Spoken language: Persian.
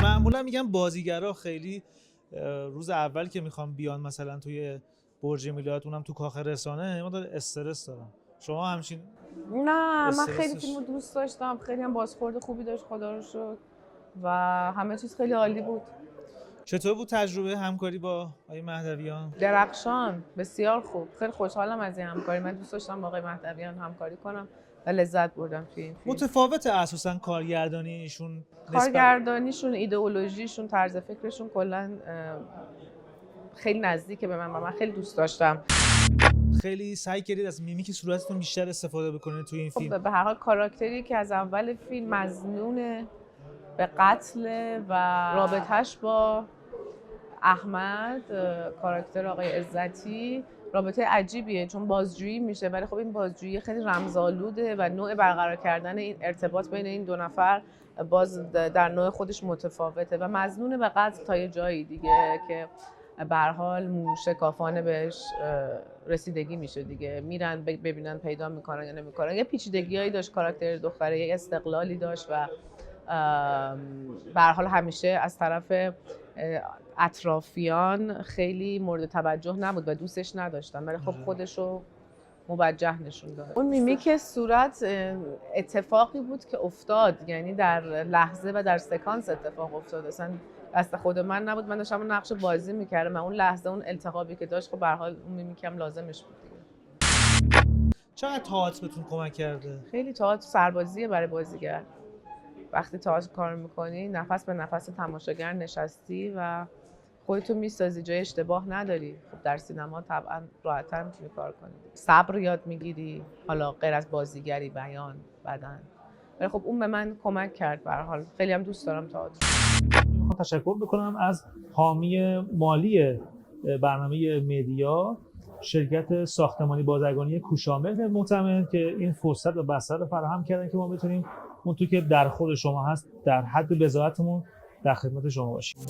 معمولا میگم بازیگرا خیلی روز اول که میخوام بیان مثلا توی برج میلاد، اونم تو کاخ رسانه، ما داره استرس دارم. شما همچین؟ نه، من خیلی فیلمو دوست داشتم، خیلی هم بازخورد خوبی داشت خدا رو شکر و همه چیز خیلی عالی بود. چطور بود تجربه همکاری با آقای مهدویان؟ درخشان، بسیار خوب. خیلی خوشحالم از این همکاری. من دوست داشتم با آقای مهدویان همکاری کنم و لذت بردم توی این فیلم. متفاوته اساساً کارگردانی ایشون، کارگردانیشون، ایدئولوژیشون، طرز فکرشون کلاً خیلی نزدیکه به من و من خیلی دوست داشتم. خیلی سعی کردید از میمیک صورتتون بیشتر استفاده بکنید توی این فیلم. به هر حال کاراکتری که از اول فیلم مظنون به قتل و رابطه‌اش با احمد، کاراکتر آقای عزتی، رابطه عجیبیه چون بازجویی میشه، ولی خب این بازجویی خیلی رمزآلوده و نوع برقرار کردن این ارتباط بین این دو نفر باز در نوع خودش متفاوته و مظنون به قتل تا یه جایی دیگه که به هر حال شکافانه بهش رسیدگی میشه دیگه. میرن ببینن پیدا میکنن یا نمیکنن. یه پیچیدگیایی داشت کاراکتر دختره، یه استقلالی داشت و به هر حال همیشه از طرف اطرافیان خیلی مورد توجه نبود و دوستش نداشتن، ولی خب خودشو موجه نشون داد. اون میمیک صورت اتفاقی بود که افتاد، یعنی در لحظه و در سکانس اتفاق افتاد، اصلا دست خود من نبود. من داشتم اون نقش بازی میکردم و اون لحظه اون التهابی که داشت خب به هر حال اون میمیکم لازمش بود دیگه. چقدر تئاتر بهتون کمک کرده؟ خیلی تئاتر سربازیه برای بازیگر. وقتی تئاتر کار میکنی نفس به نفس تماشاگر نشستی و خودتو میسازی، جای اشتباه نداری. خب در سینما طبعا راحت‌تر میتونی کار کنی. صبر یاد میگیری، حالا غیر از بازیگری، بیان، بدن. ولی خب اون به من کمک کرد. به هر حال خیلی هم دوست دارم تئاتر. میخوام تشکر بکنم از حامی مالی برنامه مدیا، شرکت ساختمانی بازرگانی کوشامل معتمد، که این فرصت و بستر رو فراهم کردن که ما بتونیم اونطور که در خود شما هست در حد بضاعتمون در خدمت شما باشیم.